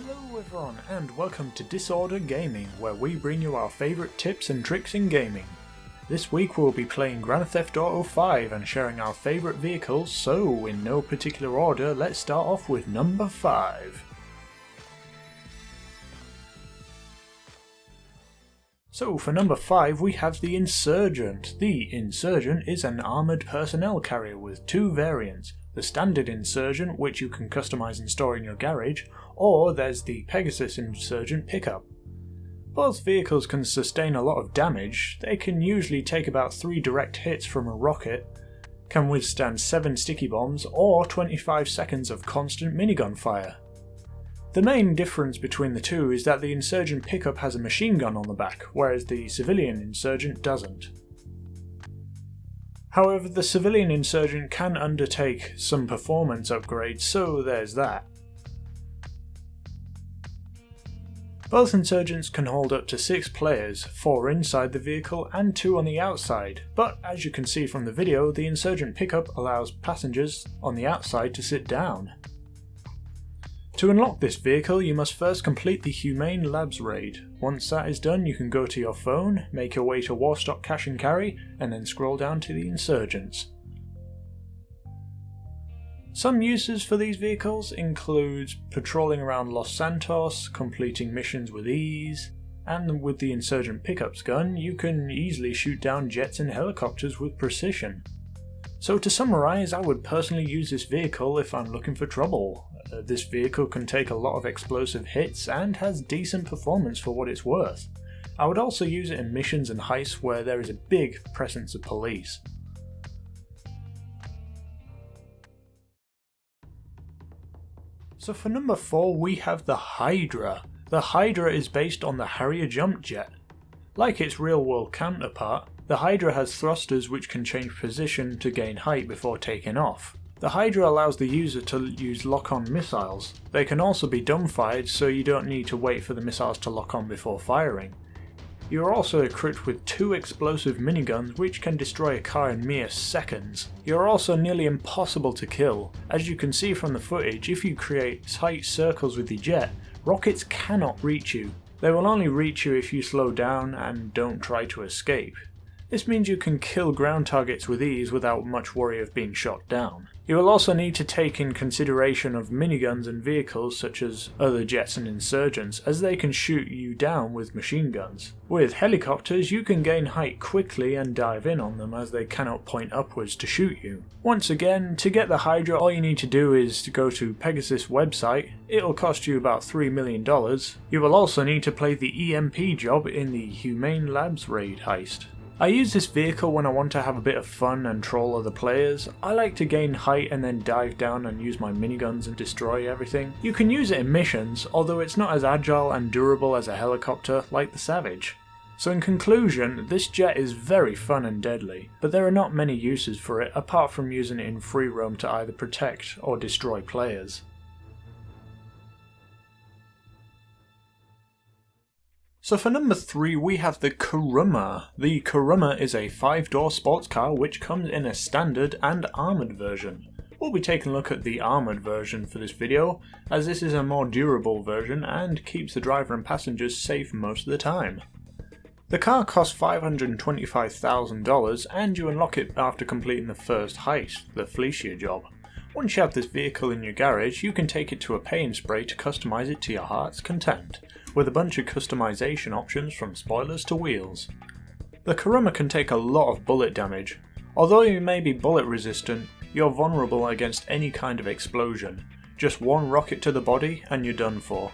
Hello everyone and welcome to Disorder Gaming, where we bring you our favourite tips and tricks in gaming. This week we'll be playing Grand Theft Auto 5 and sharing our favourite vehicles, so in no particular order, let's start off with number 5. So for number 5 we have the Insurgent. The Insurgent is an armoured personnel carrier with two variants. The standard Insurgent, which you can customise and store in your garage, or there's the Pegasus Insurgent pickup. Both vehicles can sustain a lot of damage. They can usually take about 3 direct hits from a rocket, can withstand 7 sticky bombs, or 25 seconds of constant minigun fire. The main difference between the two is that the Insurgent pickup has a machine gun on the back, whereas the civilian Insurgent doesn't. However, the civilian Insurgent can undertake some performance upgrades, so there's that. Both Insurgents can hold up to 6 players, 4 inside the vehicle and 2 on the outside, but as you can see from the video, the Insurgent pickup allows passengers on the outside to sit down. To unlock this vehicle, you must first complete the Humane Labs raid. Once that is done, you can go to your phone, make your way to Warstock Cash and Carry, and then scroll down to the Insurgents. Some uses for these vehicles include patrolling around Los Santos, completing missions with ease, and with the Insurgent pickups gun, you can easily shoot down jets and helicopters with precision. So to summarise, I would personally use this vehicle if I'm looking for trouble. This vehicle can take a lot of explosive hits and has decent performance for what it's worth. I would also use it in missions and heists where there is a big presence of police. So for number 4 we have the Hydra. The Hydra is based on the Harrier jump jet. Like its real world counterpart, the Hydra has thrusters which can change position to gain height before taking off. The Hydra allows the user to use lock-on missiles. They can also be dumbfired, so you don't need to wait for the missiles to lock on before firing. You are also equipped with 2 explosive miniguns which can destroy a car in mere seconds. You are also nearly impossible to kill. As you can see from the footage, if you create tight circles with the jet, rockets cannot reach you. They will only reach you if you slow down and don't try to escape. This means you can kill ground targets with ease without much worry of being shot down. You will also need to take in consideration of miniguns and vehicles such as other jets and insurgents, as they can shoot you down with machine guns. With helicopters you can gain height quickly and dive in on them as they cannot point upwards to shoot you. Once again, to get the Hydra all you need to do is to go to Pegasus website. It'll cost you about $3 million. You will also need to play the EMP job in the Humane Labs raid heist. I use this vehicle when I want to have a bit of fun and troll other players. I like to gain height and then dive down and use my miniguns and destroy everything. You can use it in missions, although it's not as agile and durable as a helicopter like the Savage. So in conclusion, this jet is very fun and deadly, but there are not many uses for it apart from using it in free roam to either protect or destroy players. So for number 3 we have the Kuruma. The Kuruma is a 5-door sports car which comes in a standard and armoured version. We'll be taking a look at the armoured version for this video, as this is a more durable version and keeps the driver and passengers safe most of the time. The car costs $525,000 and you unlock it after completing the first heist, the Felicia job. Once you have this vehicle in your garage, you can take it to a paint spray to customise it to your heart's content, with a bunch of customisation options from spoilers to wheels. The Kuruma can take a lot of bullet damage. Although you may be bullet resistant, you're vulnerable against any kind of explosion. Just one rocket to the body and you're done for.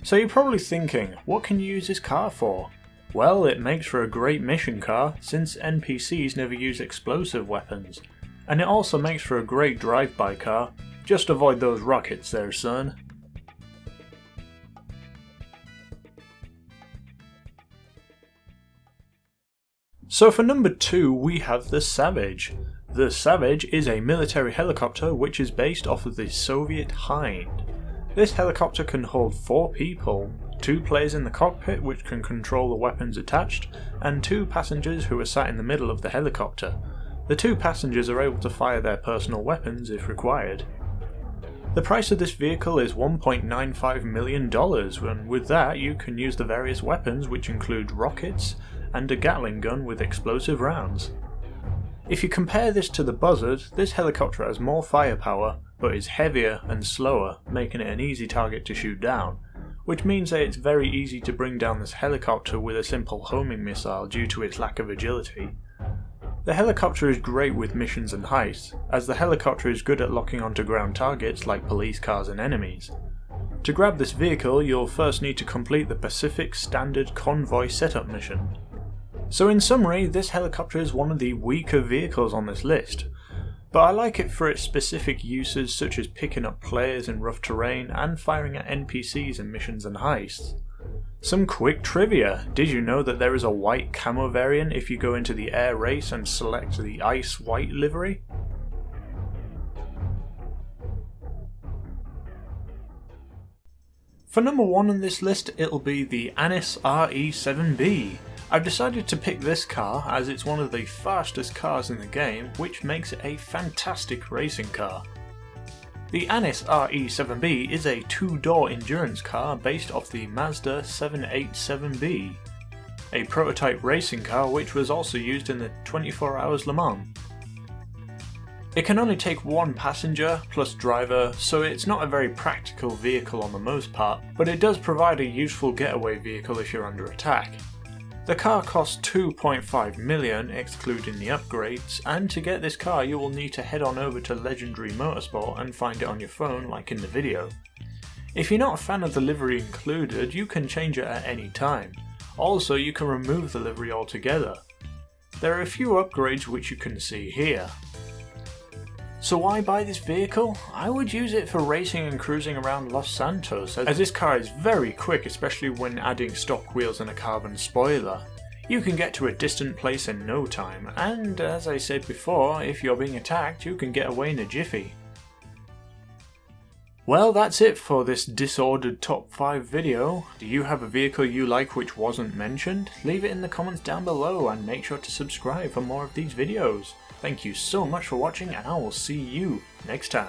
So you're probably thinking, what can you use this car for? Well, it makes for a great mission car since NPCs never use explosive weapons. And it also makes for a great drive-by car. Just avoid those rockets there, son. So for number 2 we have the Savage. The Savage is a military helicopter which is based off of the Soviet Hind. This helicopter can hold 4 people, 2 players in the cockpit which can control the weapons attached, and 2 passengers who are sat in the middle of the helicopter. The 2 passengers are able to fire their personal weapons if required. The price of this vehicle is $1.95 million, and with that you can use the various weapons, which include rockets and a Gatling gun with explosive rounds. If you compare this to the Buzzard, this helicopter has more firepower, but is heavier and slower, making it an easy target to shoot down, which means that it's very easy to bring down this helicopter with a simple homing missile due to its lack of agility. The helicopter is great with missions and heists, as the helicopter is good at locking onto ground targets like police cars and enemies. To grab this vehicle, you'll first need to complete the Pacific Standard Convoy Setup mission. So in summary, this helicopter is one of the weaker vehicles on this list, but I like it for its specific uses such as picking up players in rough terrain and firing at NPCs in missions and heists. Some quick trivia: did you know that there is a white camo variant if you go into the air race and select the ice white livery? For number 1 on this list, it'll be the Anis RE7B. I've decided to pick this car as it's one of the fastest cars in the game, which makes it a fantastic racing car. The Anis RE7B is a 2-door endurance car based off the Mazda 787B, a prototype racing car which was also used in the 24 Hours Le Mans. It can only take 1 passenger plus driver, so it's not a very practical vehicle on the most part, but it does provide a useful getaway vehicle if you're under attack. The car costs $2.5 million excluding the upgrades, and to get this car you will need to head on over to Legendary Motorsport and find it on your phone like in the video. If you're not a fan of the livery included, you can change it at any time. Also, you can remove the livery altogether. There are a few upgrades which you can see here. So why buy this vehicle? I would use it for racing and cruising around Los Santos, as this car is very quick, especially when adding stock wheels and a carbon spoiler. You can get to a distant place in no time, and as I said before, if you're being attacked you can get away in a jiffy. Well, that's it for this disordered top 5 video. Do you have a vehicle you like which wasn't mentioned? Leave it in the comments down below and make sure to subscribe for more of these videos. Thank you so much for watching, and I will see you next time.